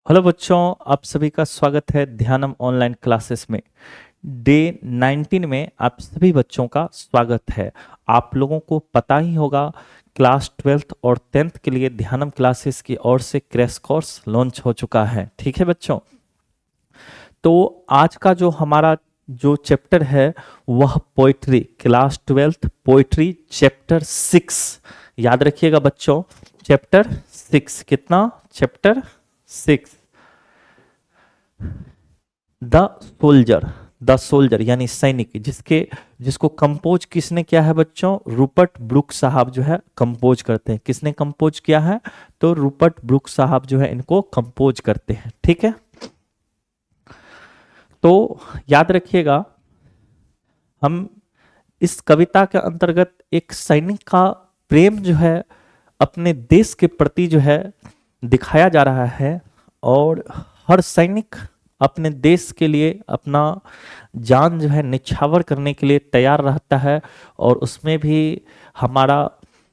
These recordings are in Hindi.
हेलो बच्चों, आप सभी का स्वागत है ध्यानम ऑनलाइन क्लासेस में। डे 19 में आप सभी बच्चों का स्वागत है। आप लोगों को पता ही होगा, क्लास 12th और 10th के लिए ध्यानम क्लासेस की ओर से क्रैश कोर्स लॉन्च हो चुका है। ठीक है बच्चों, तो आज का जो हमारा जो चैप्टर है वह poetry, class 12th poetry chapter 6। याद रखिएगा बच्चों, चैप्टर 6 कितना? Chapter 6, the soldier. The soldier यानी सैनिक, जिसको कंपोज किसने किया है बच्चों? रूपर्ट ब्रूक साहब जो है कंपोज करते हैं। किसने कंपोज किया है? तो रूपर्ट ब्रूक साहब जो है इनको कंपोज करते हैं। ठीक है, तो याद रखिएगा, हम इस कविता के अंतर्गत एक सैनिक का प्रेम जो है अपने देश के प्रति जो है दिखाया जा रहा है। और हर सैनिक अपने देश के लिए अपना जान जो है निछावर करने के लिए तैयार रहता है। और उसमें भी हमारा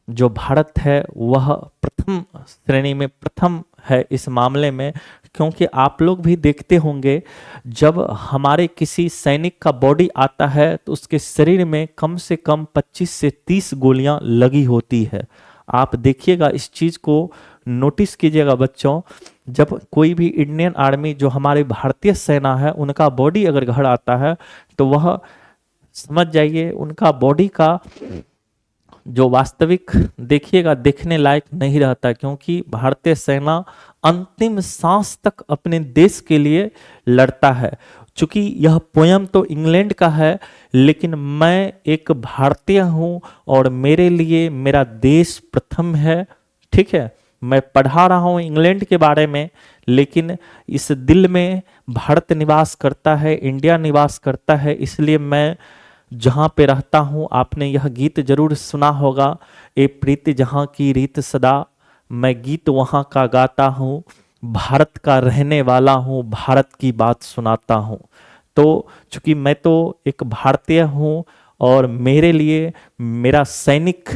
जो भारत है वह प्रथम श्रेणी में प्रथम है इस मामले में। क्योंकि आप लोग भी देखते होंगे, जब हमारे किसी सैनिक का बॉडी आता है तो उसके शरीर में कम से कम 25 से 30 गोलियां लगी होती है। आप देखिएगा, इस चीज़ को नोटिस कीजिएगा बच्चों। जब कोई भी इंडियन आर्मी, जो हमारी भारतीय सेना है, उनका बॉडी अगर घर आता है तो वह समझ जाइए उनका बॉडी का जो वास्तविक देखिएगा देखने लायक नहीं रहता। क्योंकि भारतीय सेना अंतिम सांस तक अपने देश के लिए लड़ता है। चूंकि यह पोयम तो इंग्लैंड का है, लेकिन मैं एक भारतीय हूँ और मेरे लिए मेरा देश प्रथम है। ठीक है, मैं पढ़ा रहा हूँ इंग्लैंड के बारे में, लेकिन इस दिल में भारत निवास करता है, इंडिया निवास करता है। इसलिए मैं जहाँ पे रहता हूँ, आपने यह गीत जरूर सुना होगा, ए प्रीति जहाँ की रीत सदा, मैं गीत वहाँ का गाता हूँ, भारत का रहने वाला हूँ, भारत की बात सुनाता हूँ। तो चूंकि मैं तो एक भारतीय हूँ और मेरे लिए मेरा सैनिक,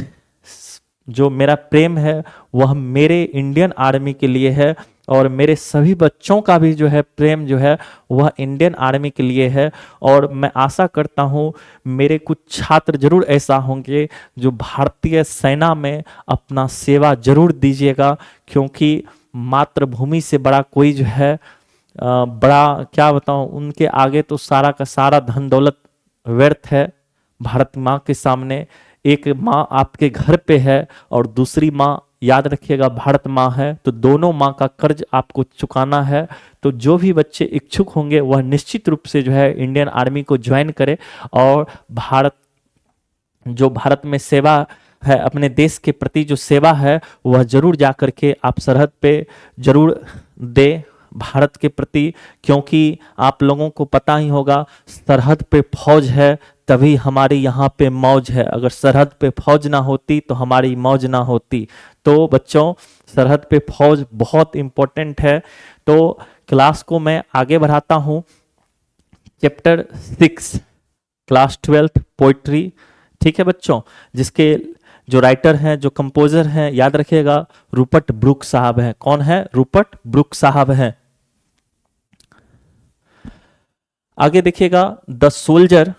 जो मेरा प्रेम है वह मेरे इंडियन आर्मी के लिए है। और मेरे सभी बच्चों का भी जो है प्रेम जो है वह इंडियन आर्मी के लिए है। और मैं आशा करता हूँ मेरे कुछ छात्र जरूर ऐसा होंगे जो भारतीय सेना में अपना सेवा जरूर दीजिएगा। क्योंकि मातृभूमि से बड़ा कोई जो है बड़ा क्या बताऊँ, उनके आगे तो सारा का सारा धन दौलत व्यर्थ है। भारत माँ के सामने एक माँ आपके घर पे है और दूसरी माँ, याद रखिएगा, भारत माँ है। तो दोनों माँ का कर्ज आपको चुकाना है। तो जो भी बच्चे इच्छुक होंगे वह निश्चित रूप से जो है इंडियन आर्मी को ज्वाइन करे और भारत में सेवा है, अपने देश के प्रति जो सेवा है वह जरूर जा करके आप सरहद पे जरूर दे भारत के प्रति। क्योंकि आप लोगों को पता ही होगा, सरहद पे फौज है तभी हमारी यहाँ पे मौज है। अगर सरहद पे फौज ना होती तो हमारी मौज ना होती। तो बच्चों, सरहद पे फौज बहुत इम्पोर्टेंट है। तो क्लास को मैं आगे बढ़ाता हूँ। Chapter 6, class 12th poetry. ठीक है बच्चों, जिसके जो राइटर हैं, जो कंपोजर हैं, याद रखिएगा रूपर्ट ब्रूक साहब हैं। कौन है? रूपर्ट ब्रूक साहब हैं। आगे देखिएगा, द सोल्जर,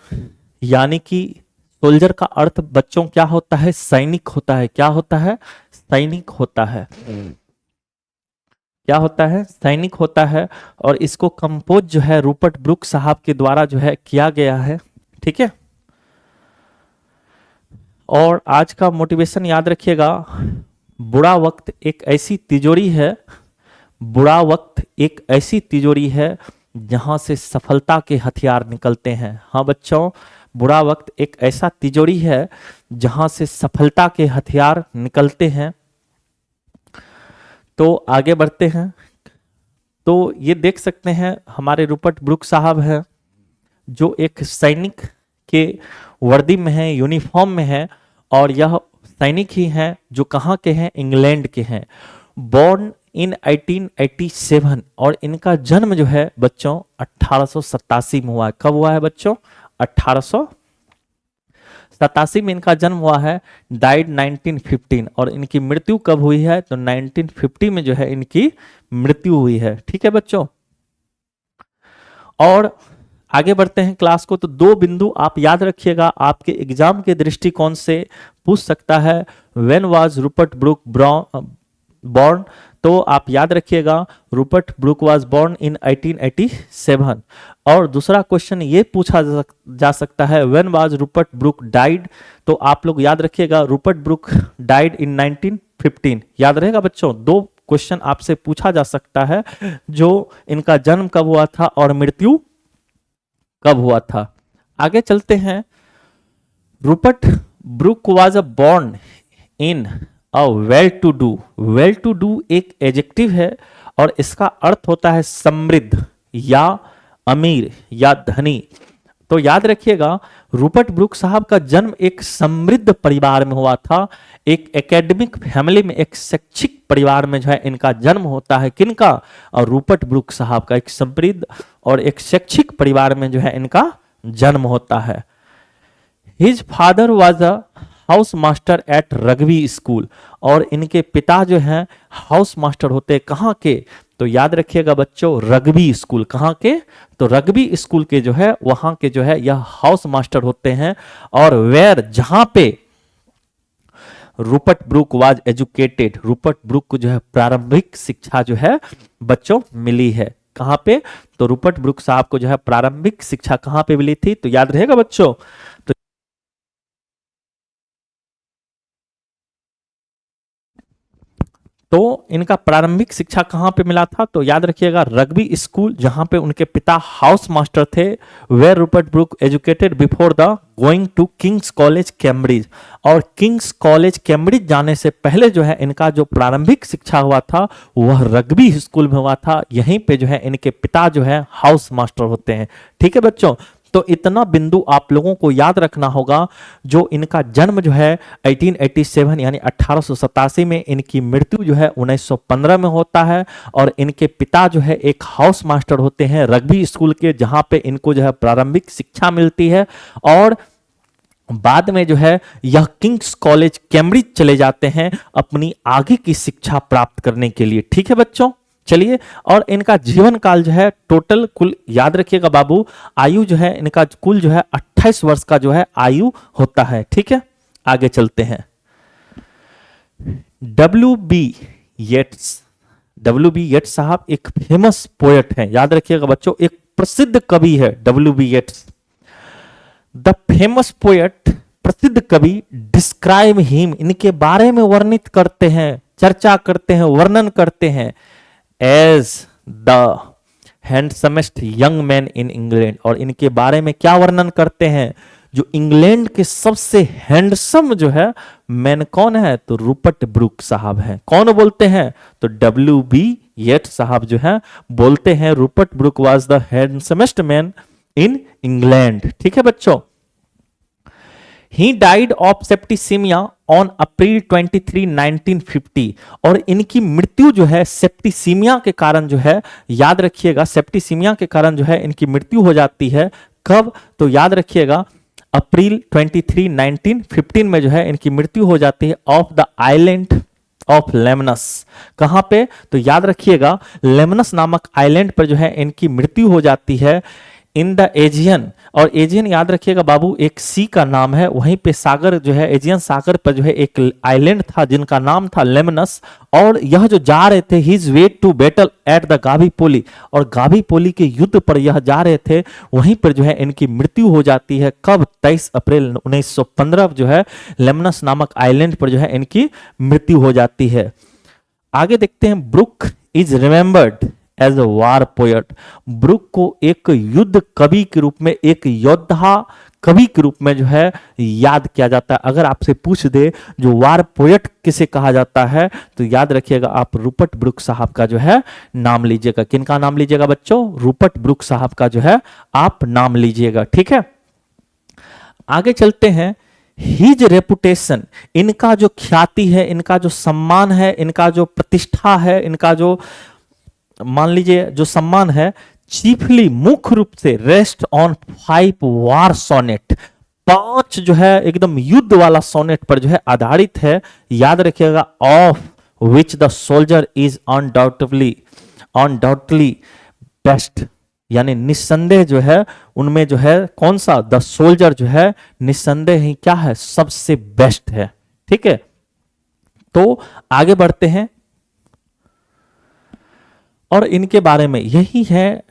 यानी कि सोल्जर का अर्थ बच्चों क्या होता है? सैनिक होता है। क्या होता है? सैनिक होता है। क्या होता है? सैनिक होता है। और इसको कंपोज जो है रूपर्ट ब्रूक साहब के द्वारा जो है किया गया है। ठीक है, और आज का मोटिवेशन याद रखिएगा, बुरा वक्त एक ऐसी तिजोरी है, बुरा वक्त एक ऐसी तिजोरी है जहां से सफलता के हथियार निकलते हैं। हाँ बच्चों, बुरा वक्त एक ऐसा तिजोरी है जहां से सफलता के हथियार निकलते हैं। तो आगे बढ़ते हैं। तो ये देख सकते हैं, हमारे रूपर्ट ब्रूक साहब हैं जो एक सैनिक के वर्दी में है, यूनिफॉर्म में है। और यह सैनिक ही हैं जो कहाँ के हैं? इंग्लैंड के हैं। बॉर्न इन 1887, और इनका जन्म जो है बच्चों 1887 में हुआ है। कब हुआ है बच्चों? 87 में इनका जन्म हुआ है, डाइड 1915, और इनकी मृत्यु कब हुई है तो 1950 में जो है इनकी मृत्यु हुई है। ठीक है बच्चों, और आगे बढ़ते हैं क्लास को। तो दो बिंदु आप याद रखिएगा, आपके एग्जाम के दृष्टिकोण से पूछ सकता है, when was Rupert Brooke born, तो आप याद रखिएगा Rupert Brooke was born in 1887। और दूसरा क्वेश्चन ये पूछा जा सकता है, when was Rupert Brooke died, तो आप लोग याद रखिएगा रूपर्ट ब्रूक डाइड इन 1915। याद रहेगा बच्चों, दो क्वेश्चन आपसे पूछा जा सकता है, जो इनका जन्म कब हुआ था और मृत्यु कब हुआ था। आगे चलते हैं। Rupert Brooke was born in a well to do. Well to do एक एडजेक्टिव है और इसका अर्थ होता है समृद्ध या अमीर या धनी। तो याद रखिएगा रूपर्ट ब्रूक साहब का जन्म एक समृद्ध परिवार में हुआ था, एक एकेडमिक फैमिली में, एक शैक्षिक परिवार में जो है इनका जन्म होता है। किनका? और रूपर्ट ब्रूक साहब का एक समृद्ध और एक शैक्षिक परिवार में जो है इनका जन्म होता है। His father was a house master at Rugby school, और इनके पिता जो हैं हाउस मास्टर होते हैं। कहाँ के? तो याद रखिएगा बच्चों, रग्बी स्कूल। कहाँ के? तो रग्बी स्कूल के जो है वहां के जो है यह हाउस मास्टर होते हैं। और वेयर, जहां पे Rupert Brooke was educated, Rupert Brooke को जो है प्रारंभिक शिक्षा जो है बच्चों मिली है। कहाँ पे? तो रूपर्ट ब्रूक साहब को जो है प्रारंभिक शिक्षा कहाँ पे मिली थी? तो याद रहेगा बच्चों, तो इनका प्रारंभिक शिक्षा कहाँ पे मिला था? तो याद रखिएगा रग्बी स्कूल, जहां पे उनके पिता हाउस मास्टर थे। Where Rupert Brooke educated before the going to King's College Cambridge, और किंग्स कॉलेज कैम्ब्रिज जाने से पहले जो है इनका जो प्रारंभिक शिक्षा हुआ था वह रग्बी स्कूल में हुआ था। यहीं पे जो है इनके पिता जो है हाउस मास्टर होते हैं। ठीक है बच्चों, तो इतना बिंदु आप लोगों को याद रखना होगा। जो इनका जन्म जो है 1887 यानी 1887 में, इनकी मृत्यु जो है 1915 में होता है, और इनके पिता जो है एक हाउस मास्टर होते हैं रग्बी स्कूल के, जहां पे इनको जो है प्रारंभिक शिक्षा मिलती है, और बाद में जो है यह किंग्स कॉलेज कैम्ब्रिज चले जाते हैं अपनी आगे की शिक्षा प्राप्त करने के लिए। ठीक है बच्चों, चलिए। और इनका जीवन काल जो है टोटल कुल याद रखिएगा बाबू, आयु जो है इनका कुल जो है 28 वर्ष का जो है आयु होता है। ठीक है, आगे चलते हैं। W.B. येट्स, W.B. येट्स साहब एक फेमस पोएट हैं। याद रखिएगा बच्चों, एक प्रसिद्ध कवि है W.B. येट्स। द फेमस पोएट, प्रसिद्ध कवि, डिस्क्राइब हिम, इनके बारे में वर्णित करते हैं, चर्चा करते हैं, वर्णन करते हैं as the handsomest young man in England, और इनके बारे में क्या वर्णन करते हैं? जो इंग्लैंड के सबसे हैंडसम जो है मैन कौन है? तो रूपर्ट ब्रूक साहब हैं। कौन बोलते हैं? तो W.B. येट्स साहब जो है बोलते हैं Rupert Brooke was the handsomest man in England. ठीक है बच्चों। He died of septicemia on April 23, 1950, और इनकी मृत्यु जो है सेप्टिसीमिया के कारण जो है, याद रखिएगा सेप्टिसीमिया के कारण जो है इनकी मृत्यु हो जाती है। कब? तो याद रखिएगा अप्रैल 23, 1915 में जो है इनकी मृत्यु हो जाती है ऑफ द आइलैंड ऑफ लेमनस। कहां पे? तो याद रखिएगा लेमनस नामक आइलैंड पर जो है इनकी मृत्यु हो जाती है इन द एजियन, और एजियन याद रखिएगा बाबू एक सी का नाम है, वहीं पे सागर जो है एजियन सागर पर जो है एक आइलैंड था जिनका नाम था लेमनस, और यह जो जा रहे थे his way to battle at the Gallipoli, और गावीपोली के युद्ध पर यह जा रहे थे, वहीं पर जो है इनकी मृत्यु हो जाती है। कब? 23 अप्रैल 1915 जो है लेमनस नामक आइलैंड पर जो है इनकी मृत्यु हो जाती है। आगे देखते हैं। Brooke is remembered as a war poet, Brooke को एक युद्ध कवि के रूप में, एक योद्धा कवि के रूप में जो है याद किया जाता है। अगर आपसे पूछ दे जो वार पोएट किसे कहा जाता है, तो याद रखिएगा आप रूपर्ट ब्रूक साहब का जो है नाम लीजिएगा। किनका नाम लीजिएगा बच्चों? रूपर्ट ब्रूक साहब का जो है आप नाम लीजिएगा। ठीक है, आगे चलते हैं। हिज रेपुटेशन, इनका जो ख्याति है, इनका जो सम्मान है, इनका जो प्रतिष्ठा है, इनका जो मान लीजिए जो सम्मान है, चीफली मुख्य रूप से रेस्ट ऑन 5 वार सोनेट, 5 जो है एकदम युद्ध वाला सोनेट पर जो है आधारित है। याद रखिएगा, of which the soldier is undoubtedly best, यानी निस्संदेह जो है उनमें जो है कौन सा, द सोल्जर जो है निस्संदेह ही क्या है, सबसे बेस्ट है। ठीक है, तो आगे बढ़ते हैं और इनके बारे में यही है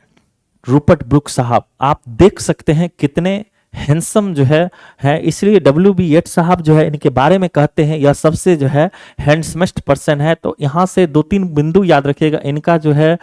रूपर्ट ब्रूक साहब। आप देख सकते हैं कितने हैंडसम जो है इसलिए WB येट्स साहब जो है इनके बारे में कहते हैं यह सबसे जो है हैंडसमेस्ट पर्सन है। तो यहां से 2-3 बिंदु याद रखिएगा। इनका जो है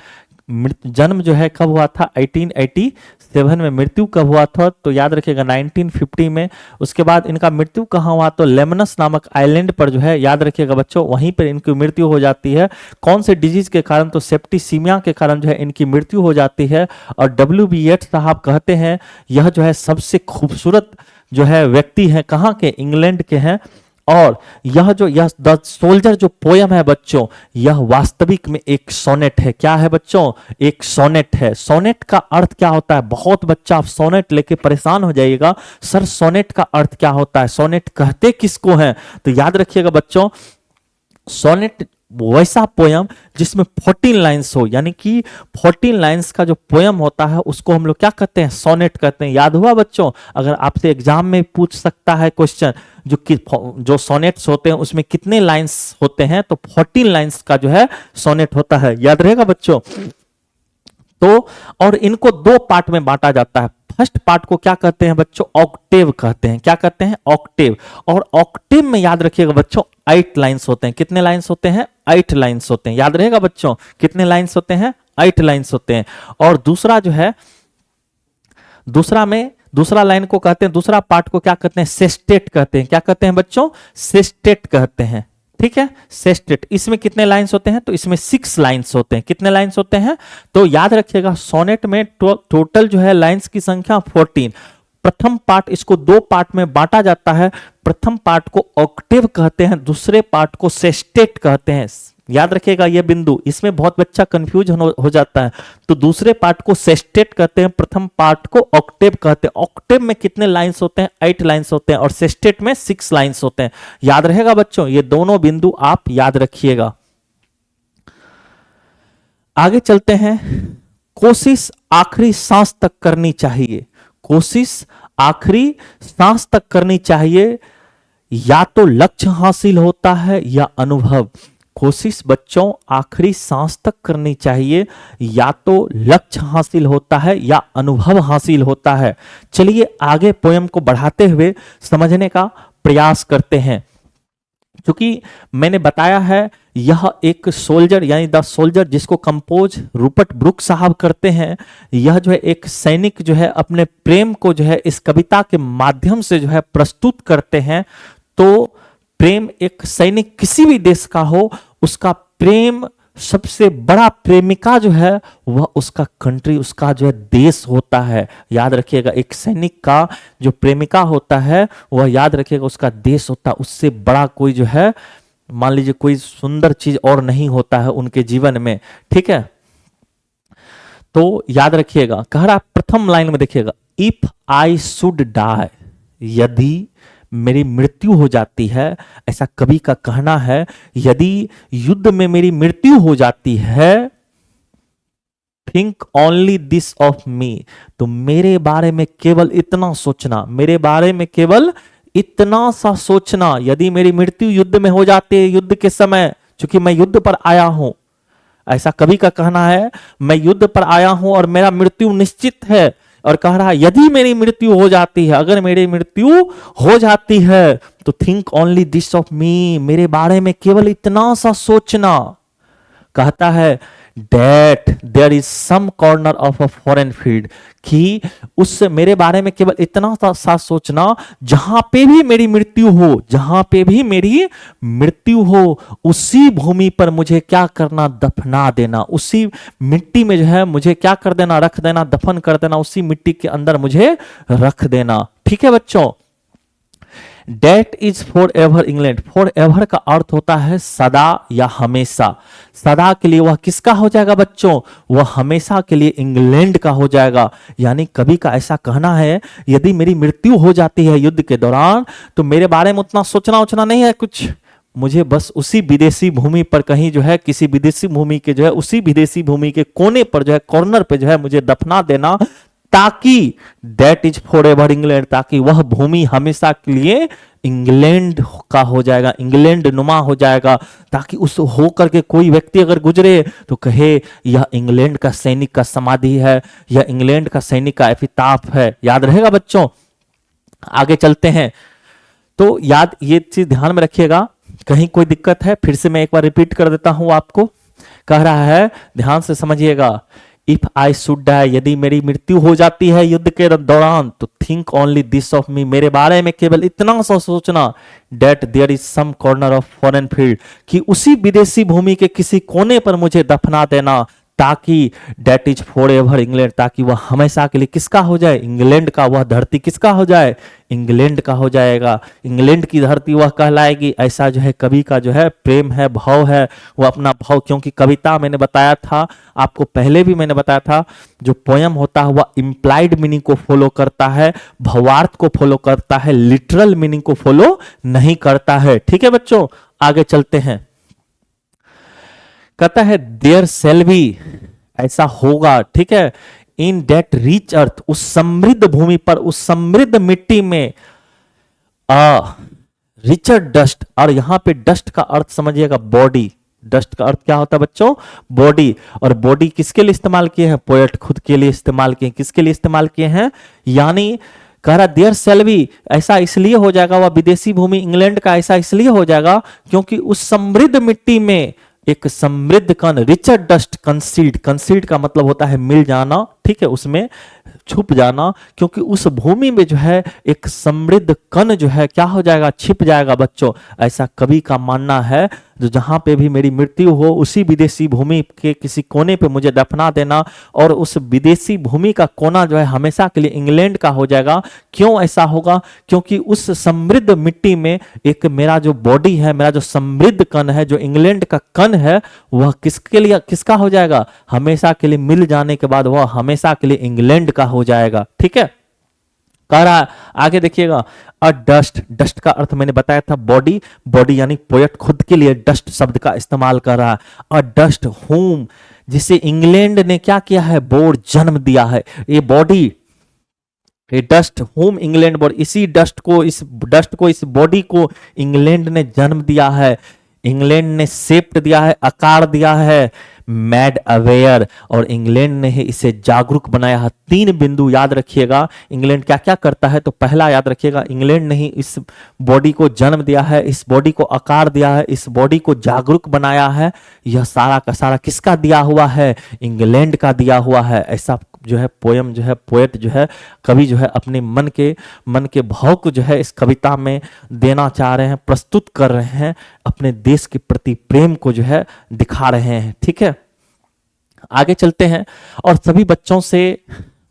जन्म जो है कब हुआ था, 1887 में। मृत्यु कब हुआ था, तो याद रखिएगा 1950 में। उसके बाद इनका मृत्यु कहाँ हुआ, तो लेमनस नामक आइलैंड पर जो है, याद रखिएगा बच्चों, वहीं पर इनकी मृत्यु हो जाती है। कौन से डिजीज के कारण, तो सेप्टिसीमिया के कारण जो है इनकी मृत्यु हो जाती है। और WB येट्स साहब कहते हैं यह जो है सबसे खूबसूरत जो है व्यक्ति है, कहाँ के, इंग्लैंड के हैं। और यह द सोल्जर जो पोयम है बच्चों, यह वास्तविक में एक सोनेट है। क्या है बच्चों, एक सोनेट है। सोनेट का अर्थ क्या होता है, बहुत बच्चा आप सोनेट लेके परेशान हो जाइएगा, सर सोनेट का अर्थ क्या होता है, सोनेट कहते किसको हैं, तो याद रखिएगा बच्चों, सोनेट वैसा पोयम जिसमें 14 लाइन्स हो, यानी कि 14 लाइन्स का जो पोयम होता है उसको हम लोग क्या कहते हैं, सोनेट कहते हैं। याद हुआ बच्चों, अगर आपसे एग्जाम में पूछ सकता है क्वेश्चन, जो सोनेट्स होते हैं उसमें कितने लाइन्स होते हैं, तो 14 लाइन्स का जो है सोनेट होता है। याद रहेगा बच्चों। तो और इनको 2 पार्ट में बांटा जाता है। फर्स्ट पार्ट को क्या कहते हैं बच्चों, ऑक्टेव कहते हैं। क्या कहते हैं, ऑक्टेव। और ऑक्टेव में याद रखिएगा बच्चों 8 लाइन्स होते हैं। कितने लाइन्स होते हैं, 8 लाइन्स होते हैं। याद रहेगा बच्चों, कितने लाइन्स होते हैं, 8 लाइन्स होते हैं। और दूसरा जो है, दूसरा लाइन को कहते हैं, दूसरा पार्ट को क्या कहते हैं, सेस्टेट कहते हैं। क्या कहते हैं बच्चों, सेस्टेट कहते हैं। ठीक है, सेस्टेट। इसमें कितने लाइन्स होते हैं, तो इसमें 6 लाइन्स होते हैं। कितने लाइन्स होते हैं, तो याद रखिएगा सोनेट में टोटल जो है लाइन्स की संख्या 14। प्रथम पार्ट, इसको 2 पार्ट में बांटा जाता है। प्रथम पार्ट को ऑक्टेव कहते हैं, दूसरे पार्ट को सेस्टेट कहते हैं। याद रखिएगा ये बिंदु, इसमें बहुत बच्चा कंफ्यूज हो जाता है। तो दूसरे पार्ट को सेस्टेट कहते हैं, प्रथम पार्ट को ऑक्टेव कहते हैं। ऑक्टेव में कितने लाइन्स होते हैं, 8 लाइन्स होते हैं, और सेस्टेट में 6 लाइन्स होते हैं। याद रहेगा बच्चों, ये दोनों बिंदु आप याद रखिएगा। आगे चलते हैं। कोशिश आखिरी सांस तक करनी चाहिए। कोशिश आखिरी सांस तक करनी चाहिए, या तो लक्ष्य हासिल होता है या अनुभव। कोशिश बच्चों आखिरी सांस तक करनी चाहिए, या तो लक्ष्य हासिल होता है या अनुभव हासिल होता है। चलिए आगे पोयम को बढ़ाते हुए समझने का प्रयास करते हैं। क्योंकि मैंने बताया है यह एक सोल्जर, यानी द सोल्जर, जिसको कंपोज रूपर्ट ब्रूक साहब करते हैं, यह जो है एक सैनिक जो है अपने प्रेम को जो है इस कविता के माध्यम से जो है प्रस्तुत करते हैं। तो प्रेम, एक सैनिक किसी भी देश का हो, उसका प्रेम, सबसे बड़ा प्रेमिका जो है वह उसका कंट्री, उसका जो है देश होता है। याद रखिएगा, एक सैनिक का जो प्रेमिका होता है वह याद रखिएगा उसका देश होता है। उससे बड़ा कोई जो है, मान लीजिए कोई सुंदर चीज और नहीं होता है उनके जीवन में। ठीक है, तो याद रखिएगा, कह रहा प्रथम लाइन में देखिएगा, इफ आई शुड डाई, यदि मेरी मृत्यु हो जाती है, ऐसा कवि का कहना है, यदि युद्ध में मेरी मृत्यु हो जाती है, थिंक ओनली दिस ऑफ मी, तो मेरे बारे में केवल इतना सोचना, मेरे बारे में केवल इतना सा सोचना। यदि मेरी मृत्यु युद्ध में हो जाती है, युद्ध के समय, क्योंकि मैं युद्ध पर आया हूं, ऐसा कवि का कहना है, मैं युद्ध पर आया हूं और मेरा मृत्यु निश्चित है। और कह रहा है यदि मेरी मृत्यु हो जाती है, अगर मेरी मृत्यु हो जाती है, तो think only this of me, मेरे बारे में केवल इतना सा सोचना। कहता है that there is some corner of a foreign field, कि उस मेरे बारे में केवल इतना सा सोचना, जहां पे भी मेरी मृत्यु हो, जहां पे भी मेरी मृत्यु हो, उसी भूमि पर मुझे क्या करना, दफना देना। उसी मिट्टी में जो है मुझे क्या कर देना, रख देना, दफन कर देना, उसी मिट्टी के अंदर मुझे रख देना। ठीक है बच्चों, that is for ever England. For ever का अर्थ होता है सदा या हमेशा। सदा के लिए वह किसका हो जाएगा बच्चों? वह हमेशा के लिए इंग्लैंड का हो जाएगा। यानी कवि का ऐसा कहना है, यदि मेरी मृत्यु हो जाती है युद्ध के दौरान तो मेरे बारे में उतना सोचना उचना नहीं है कुछ, मुझे बस उसी विदेशी भूमि पर कहीं जो है, किसी विदेशी भूमि के जो है, उसी विदेशी भूमि के कोने पर जो है, कॉर्नर पे जो है मुझे दफना देना, ताकि that is for ever England, ताकि वह भूमि हमेशा के लिए इंग्लैंड का हो जाएगा, इंग्लैंड नुमा हो जाएगा, ताकि उस होकर के कोई व्यक्ति अगर गुजरे तो कहे यह इंग्लैंड का सैनिक का समाधि है, यह इंग्लैंड का सैनिक का एपिताफ है। याद रहेगा बच्चों? आगे चलते हैं। तो याद, ये चीज ध्यान में रखिएगा, कहीं कोई दिक्कत है फिर से मैं एक बार रिपीट कर देता हूं आपको। कह रहा है, ध्यान से समझिएगा, इफ आई शुड डाई, यदि मेरी मृत्यु हो जाती है युद्ध के दौरान, तो think only this of me, मेरे बारे में केवल इतना सा सोचना, that there is some corner of foreign field, कि उसी विदेशी भूमि के किसी कोने पर मुझे दफना देना, ताकि that is for ever England, ताकि वह हमेशा के लिए किसका हो जाए? इंग्लैंड का। वह धरती किसका हो जाए? इंग्लैंड का हो जाएगा, इंग्लैंड की धरती वह कहलाएगी। ऐसा जो है कवि का जो है प्रेम है, भाव है, वो अपना भाव, क्योंकि कविता मैंने बताया था आपको, पहले भी मैंने बताया था, जो पोयम होता है वह इंप्लाइड मीनिंग को फॉलो करता है, भावार्थ को फॉलो करता है, लिटरल मीनिंग को फॉलो नहीं करता है। ठीक है बच्चों, आगे चलते हैं। कहता है देयर सेल बी, ऐसा होगा, ठीक है, इन डेट रिच अर्थ, उस समृद्ध भूमि पर, उस समृद्ध मिट्टी में, रिचर डस्ट, और यहां पे डस्ट का अर्थ समझिएगा बॉडी। डस्ट का अर्थ क्या होता है बच्चों? बॉडी। और बॉडी किसके लिए इस्तेमाल किए हैं? पोएट खुद के लिए इस्तेमाल किए। किसके लिए इस्तेमाल किए हैं? यानी कह रहा देयर सेल बी, ऐसा इसलिए हो जाएगा, वह विदेशी भूमि इंग्लैंड का ऐसा इसलिए हो जाएगा क्योंकि उस समृद्ध मिट्टी में एक समृद्ध कण, रिचर डस्ट कंसील्ड, कंसील्ड का मतलब होता है मिल जाना, ठीक है, उसमें छुप जाना, क्योंकि उस भूमि में जो है एक समृद्ध कण जो है क्या हो जाएगा? छिप जाएगा बच्चों। ऐसा कवि का मानना है, जो जहां पे भी मेरी मृत्यु हो उसी विदेशी भूमि के किसी कोने पे मुझे दफना देना, और उस विदेशी भूमि का कोना जो है हमेशा के लिए इंग्लैंड का हो जाएगा। क्यों ऐसा होगा? क्योंकि उस समृद्ध मिट्टी में एक मेरा जो बॉडी है, मेरा जो समृद्ध कण है, जो इंग्लैंड का कण है, वह किसके लिए, किसका हो जाएगा? हमेशा के लिए मिल जाने के बाद वह हमेशा के लिए इंग्लैंड का हो जाएगा। ठीक है, कह रहा है आगे देखिएगा, अ डस्ट, डस्ट का अर्थ मैंने बताया था बॉडी, बॉडी यानी पोएट खुद के लिए डस्ट शब्द का इस्तेमाल कर रहा है। अ डस्ट होम, जिसे इंग्लैंड ने क्या किया है? बोर्ड, जन्म दिया है। ये बॉडी, ये डस्ट होम इंग्लैंड बोर्ड, इसी डस्ट को, इस बॉडी को इंग्लैंड ने जन्म दिया है, इंग्लैंड ने शेप दिया है, आकार दिया है, मैड अवेयर, और इंग्लैंड ने इसे जागरूक बनाया है। 3 बिंदु याद रखिएगा, इंग्लैंड क्या क्या करता है। तो पहला याद रखिएगा, इंग्लैंड ने ही इस बॉडी को जन्म दिया है, इस बॉडी को आकार दिया है, इस बॉडी को जागरूक बनाया है। यह सारा का सारा किसका दिया हुआ है? इंग्लैंड का दिया हुआ है। ऐसा जो है पोयम जो है, पोएट जो है, कवि जो है अपने मन के भाव को जो है इस कविता में देना चाह रहे हैं, प्रस्तुत कर रहे हैं, अपने देश के प्रति प्रेम को जो है दिखा रहे हैं। ठीक है, आगे चलते हैं। और सभी बच्चों से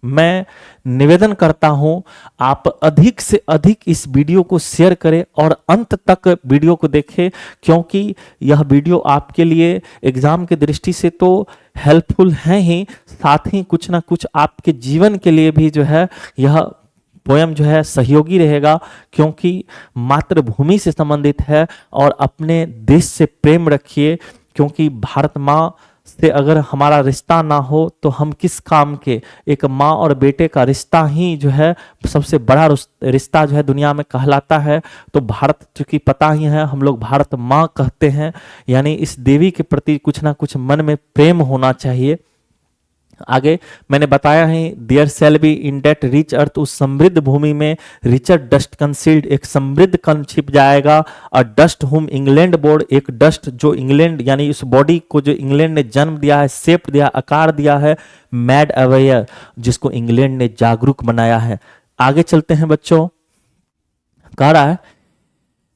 मैं निवेदन करता हूं, आप अधिक से अधिक इस वीडियो को शेयर करें और अंत तक वीडियो को देखें, क्योंकि यह वीडियो आपके लिए एग्जाम की दृष्टि से तो हेल्पफुल है ही, साथ ही कुछ ना कुछ आपके जीवन के लिए भी जो है यह पोयम जो है सहयोगी रहेगा, क्योंकि मातृभूमि से संबंधित है। और अपने देश से प्रेम रखिए, क्योंकि भारत माँ से अगर हमारा रिश्ता ना हो तो हम किस काम के? एक माँ और बेटे का रिश्ता ही जो है सबसे बड़ा रिश्ता जो है दुनिया में कहलाता है। तो भारत, चूंकि पता ही है हम लोग भारत माँ कहते हैं, यानी इस देवी के प्रति कुछ ना कुछ मन में प्रेम होना चाहिए। आगे मैंने बताया है, there shall be in that rich earth, उस समृद्ध भूमि में रिचर डस्ट कंसील्ड, एक समृद्ध कण छिप जाएगा। और डस्ट होम इंग्लैंड बोर्ड, एक डस्ट जो इंग्लैंड यानी उस बॉडी को जो इंग्लैंड ने जन्म दिया है, शेप दिया, आकार दिया है। मैड अवेयर, जिसको इंग्लैंड ने जागरूक बनाया है। आगे चलते हैं बच्चों, कह रहा है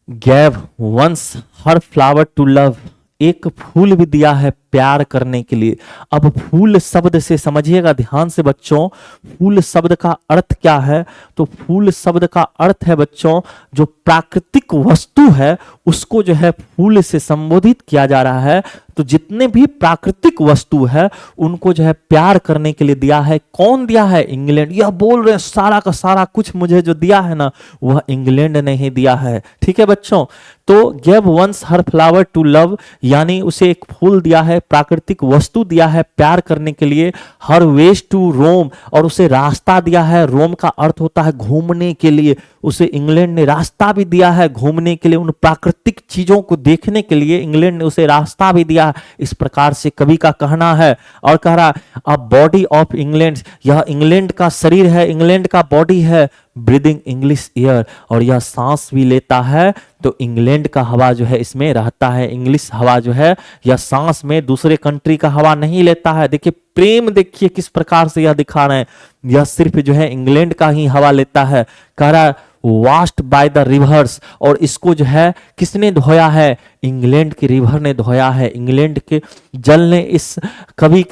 gave once her flower to love, एक फूल भी दिया है प्यार करने के लिए। अब फूल शब्द से समझिएगा ध्यान से बच्चों, फूल शब्द का अर्थ क्या है? तो फूल शब्द का अर्थ है बच्चों, जो प्राकृतिक वस्तु है उसको जो है फूल से संबोधित किया जा रहा है। तो जितने भी प्राकृतिक वस्तु है उनको जो है प्यार करने के लिए दिया है। कौन दिया है? इंग्लैंड। यह बोल रहे हैं सारा का सारा कुछ मुझे जो दिया है ना वह इंग्लैंड ने ही दिया है। ठीक है बच्चों, तो give once her flower to love, यानी उसे एक फूल दिया है, प्राकृतिक वस्तु दिया है प्यार करने के लिए। हर वेज टू रोम, और उसे रास्ता दिया है। रोम का अर्थ होता है घूमने के लिए, उसे इंग्लैंड ने रास्ता भी दिया है घूमने के लिए, उन प्राकृतिक चीजों को देखने के लिए इंग्लैंड ने उसे रास्ता भी दिया। इस प्रकार से कवि का कहना है। और कह रहा अ बॉडी ऑफ इंग्लैंड, यह इंग्लैंड का शरीर है, इंग्लैंड का बॉडी है। ब्रीदिंग इंग्लिश एयर, और यह सांस भी लेता है तो इंग्लैंड का हवा जो है इसमें रहता है। इंग्लिश हवा जो है यह सांस में दूसरे कंट्री का हवा नहीं लेता है। देखिए प्रेम, देखिए किस प्रकार से यह दिखा रहे हैं, यह सिर्फ जो है इंग्लैंड का ही हवा लेता है। कह रहा है वॉश्ड बाय द रिवर्स, और इसको जो है किसने धोया है? इंग्लैंड के रिवर ने धोया है। इंग्लैंड के जल ने इस कवि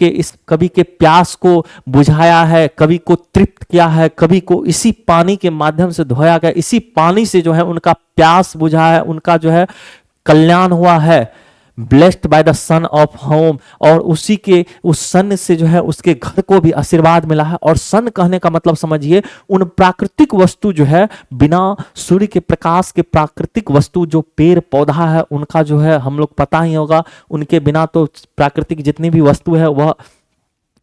के प्यास को बुझाया है, कवि को तृप्त किया है, कवि को इसी पानी के माध्यम से धोया गया। इसी पानी से जो है उनका प्यास बुझा है, उनका जो है कल्याण हुआ है। Blessed by the son of home, और उसी के उस सन से जो है उसके घर को भी आशीर्वाद मिला है। और सन कहने का मतलब समझिए उन प्राकृतिक वस्तु जो है, बिना सूर्य के प्रकाश के प्राकृतिक वस्तु जो पेड़ पौधा है उनका जो है हम लोग पता ही होगा, उनके बिना तो प्राकृतिक जितनी भी वस्तु है वह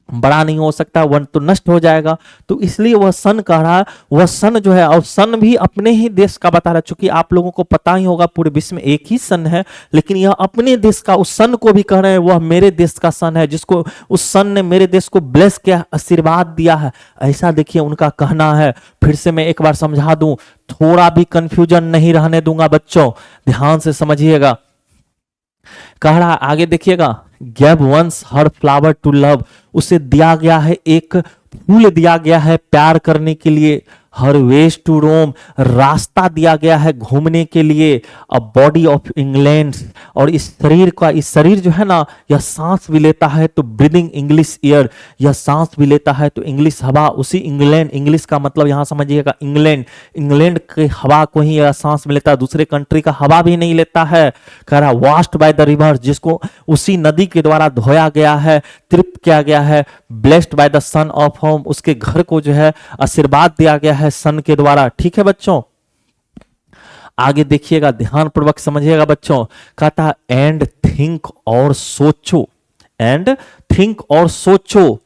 बड़ा नहीं हो सकता, वह तो नष्ट हो जाएगा। तो इसलिए वह सन कह रहा है, वह सन जो है, और सन भी अपने ही देश का बता रहा है। चूंकि आप लोगों को पता ही होगा पूरे विश्व में एक ही सन है, लेकिन यह अपने देश का उस सन को भी कह रहे हैं वह मेरे देश का सन है, जिसको उस सन ने मेरे देश को ब्लेस किया, आशीर्वाद दिया है। ऐसा देखिए उनका कहना है। फिर से मैं एक बार समझा दूं, थोड़ा भी कंफ्यूजन नहीं रहने दूंगा बच्चों, ध्यान से समझिएगा। कह रहा आगे देखिएगा, give once her flower to love, उसे दिया गया है एक फूल दिया गया है प्यार करने के लिए। हर वेज टू रोम, रास्ता दिया गया है घूमने के लिए। अ बॉडी ऑफ इंग्लैंड, और इस शरीर जो है ना यह सांस भी लेता है तो ब्रीदिंग इंग्लिश एयर, यह सांस भी लेता है तो इंग्लिश हवा। उसी इंग्लैंड, इंग्लिश का मतलब यहां समझिएगा इंग्लैंड के हवा को ही यह सांस में लेता है, दूसरे कंट्री का हवा भी नहीं लेता है। कह रहा वॉश्ड बाय द रिवर, जिसको उसी नदी के द्वारा धोया गया है, तृप्त किया गया है। Blessed by the son of home, उसके घर को जो है आशीर्वाद दिया गया है सन के द्वारा। ठीक है बच्चों, आगे देखिएगा ध्यान पूर्वक समझिएगा बच्चों। कहता एंड थिंक और सोचो, एंड थिंक और सोचो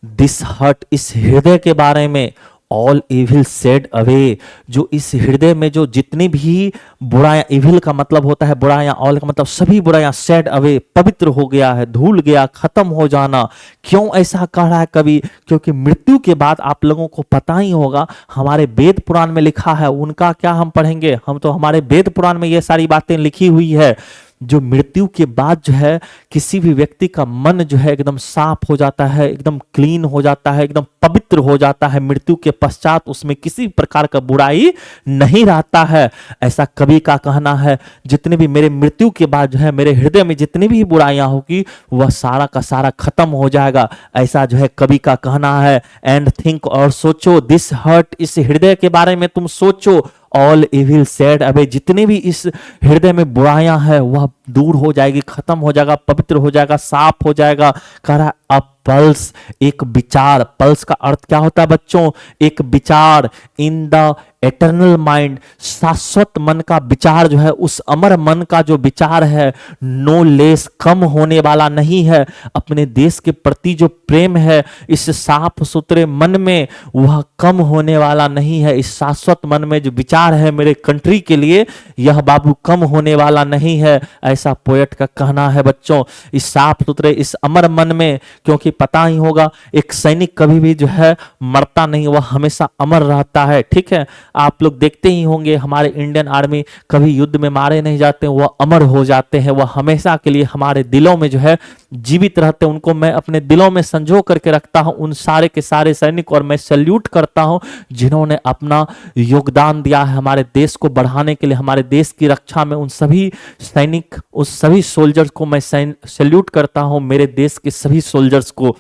दिस हर्ट, इस हृदय के बारे में। ऑल इविल सेड अवे, जो इस हृदय में जो जितनी भी बुराइयां, इविल का मतलब होता है बुराइयां, ऑल का मतलब सभी बुराइयां, सेड अवे पवित्र हो गया है, धूल गया, खत्म हो जाना। क्यों ऐसा कह रहा है कवि? क्योंकि मृत्यु के बाद आप लोगों को पता ही होगा, हमारे वेद पुराण में लिखा है, उनका क्या हम पढ़ेंगे, हम तो हमारे वेद पुराण में ये सारी बातें लिखी हुई है। जो मृत्यु के बाद जो है किसी भी व्यक्ति का मन जो है एकदम साफ हो जाता है, एकदम क्लीन हो जाता है, एकदम पवित्र हो जाता है। मृत्यु के पश्चात उसमें किसी प्रकार का बुराई नहीं रहता है, ऐसा कवि का कहना है। जितने भी मेरे मृत्यु के बाद जो है मेरे हृदय में जितनी भी बुराइयां होगी वह सारा का सारा खत्म हो जाएगा, ऐसा जो है कवि का कहना है। एंड थिंक, और सोचो, दिस हर्ट, इस हृदय के बारे में तुम सोचो। ऑल इविल सेड अवे, जितने भी इस हृदय में बुराइयां हैं वह दूर हो जाएगी, खत्म हो जाएगा, पवित्र हो जाएगा, साफ हो जाएगा। कह रहा अ पल्स, एक विचार। पल्स का अर्थ क्या होता है बच्चों? एक विचार। इन द एटर्नल माइंड, शाश्वत मन का विचार जो है, उस अमर मन का जो विचार है, नो लेस, कम होने वाला नहीं है। अपने देश के प्रति जो प्रेम है इस साफ सुथरे मन में, वह कम होने वाला नहीं है। इस शाश्वत मन में जो विचार है मेरे कंट्री के लिए, यह बाबू कम होने वाला नहीं है, ऐसा पोएट का कहना है बच्चों। इस साफ सुथरे, इस अमर मन में, क्योंकि पता ही होगा एक सैनिक कभी भी जो है मरता नहीं, वह हमेशा अमर रहता है। ठीक है, आप लोग देखते ही होंगे हमारे इंडियन आर्मी कभी युद्ध में मारे नहीं जाते, वह अमर हो जाते हैं, वह हमेशा के लिए हमारे दिलों में जो है जीवित रहते, उनको मैं अपने दिलों में संजो करके रखता हूं, उन सारे के सारे सैनिक, और मैं सैल्यूट करता हूं जिन्होंने अपना योगदान दिया है हमारे देश को बढ़ाने के लिए, हमारे देश की रक्षा में। उन सभी सैनिक, उस सभी सोल्जर्स को मैं सैल्यूट करता हूं, मेरे देश के सभी सोल्जर्स को।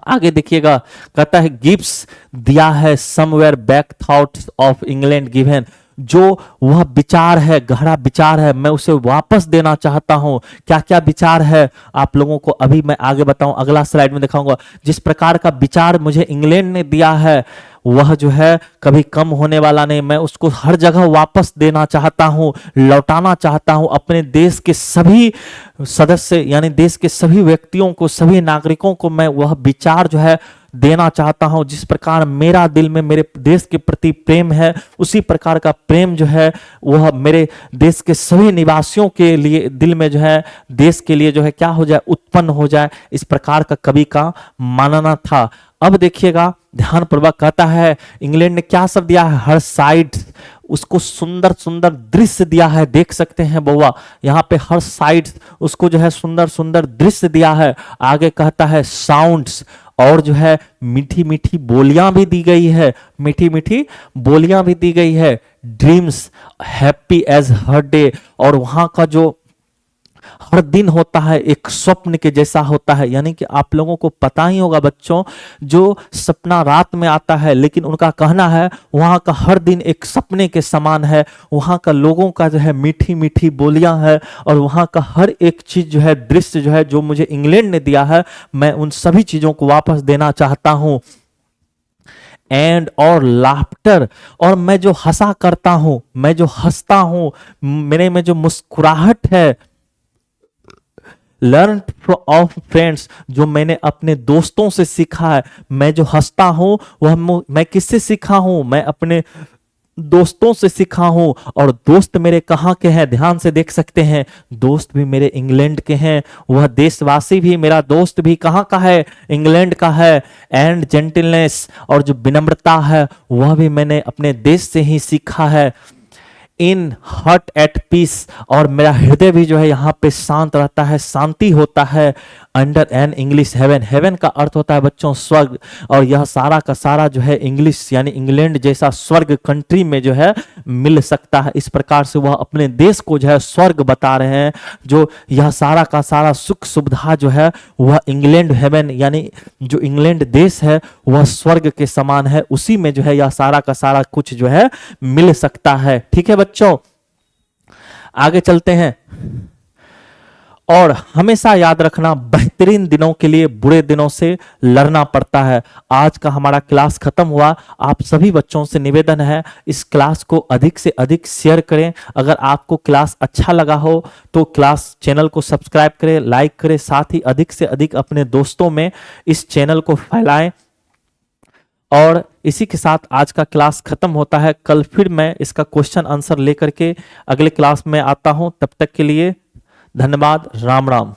आगे देखिएगा, कहता है गिव्स दिया है somewhere back thoughts of England given, जो वह विचार है, गहरा विचार है, मैं उसे वापस देना चाहता हूं। क्या क्या विचार है आप लोगों को अभी मैं आगे बताऊं, अगला स्लाइड में दिखाऊंगा। जिस प्रकार का विचार मुझे इंग्लैंड ने दिया है वह जो है कभी कम होने वाला नहीं, मैं उसको हर जगह वापस देना चाहता हूं, लौटाना चाहता हूं। अपने देश के सभी सदस्य यानी देश के सभी व्यक्तियों को, सभी नागरिकों को मैं वह विचार जो है देना चाहता हूं। जिस प्रकार मेरा दिल में मेरे देश के प्रति प्रेम है, उसी प्रकार का प्रेम जो है वह मेरे देश के सभी निवासियों के लिए दिल में जो है, देश के लिए जो है क्या हो जाए, उत्पन्न हो जाए। इस प्रकार का कवि का मानना था। अब देखिएगा ध्यानपूर्वक, कहता है इंग्लैंड ने क्या सब दिया है, हर साइड उसको सुंदर सुंदर दृश्य दिया है। देख सकते हैं बउआ यहाँ पे हर साइड उसको जो है सुंदर सुंदर दृश्य दिया है। आगे कहता है साउंड्स, और जो है मीठी मीठी बोलियां भी दी गई है, मीठी मीठी बोलियां भी दी गई है। ड्रीम्स हैप्पी एज हर डे, और वहां का जो हर दिन होता है एक स्वप्न के जैसा होता है। यानी कि आप लोगों को पता ही होगा बच्चों, जो सपना रात में आता है, लेकिन उनका कहना है वहां का हर दिन एक सपने के समान है। वहां का लोगों का जो है मीठी मीठी बोलियां है, और वहां का हर एक चीज जो है, दृश्य जो है, जो मुझे इंग्लैंड ने दिया है, मैं उन सभी चीजों को वापस देना चाहता हूं। एंड और लाफ्टर, और मैं जो हंसा करता हूं, मैं जो हंसता हूं, मेरे में जो मुस्कुराहट है, लर्न ऑफ फ्रेंड्स, जो मैंने अपने दोस्तों से सीखा है। मैं जो हंसता हूं वह मैं किससे सीखा हूं, मैं अपने दोस्तों से सीखा हूं। और दोस्त मेरे कहाँ के हैं, ध्यान से देख सकते हैं, दोस्त भी मेरे इंग्लैंड के हैं। वह देशवासी भी, मेरा दोस्त भी कहाँ का है, इंग्लैंड का है। एंड जेंटलनेस, और जो विनम्रता है वह भी मैंने अपने देश से ही सीखा है। इन हार्ट एट पीस, और मेरा हृदय भी जो है यहाँ पे शांत रहता है, शांति होता है। Under an English heaven, heaven का अर्थ होता है बच्चों स्वर्ग, और यह सारा का सारा जो है इंग्लिश यानी इंग्लैंड जैसा स्वर्ग कंट्री में जो है मिल सकता है। इस प्रकार से वह अपने देश को जो है स्वर्ग बता रहे हैं। जो यह सारा का सारा सुख सुविधा जो है वह इंग्लैंड हेवन यानी जो इंग्लैंड देश है वह स्वर्ग के समान है। उसी में जो है यह सारा का सारा कुछ जो है मिल सकता है। ठीक है बच्चों, आगे चलते हैं। और हमेशा याद रखना, बेहतरीन दिनों के लिए बुरे दिनों से लड़ना पड़ता है। आज का हमारा क्लास खत्म हुआ। आप सभी बच्चों से निवेदन है इस क्लास को अधिक से अधिक शेयर करें। अगर आपको क्लास अच्छा लगा हो तो क्लास चैनल को सब्सक्राइब करें, लाइक करें, साथ ही अधिक से अधिक अपने दोस्तों में इस चैनल को फैलाएं। और इसी के साथ आज का क्लास खत्म होता है। कल फिर मैं इसका क्वेश्चन आंसर लेकर के अगले क्लास में आता हूं। तब तक के लिए धन्यवाद। राम राम।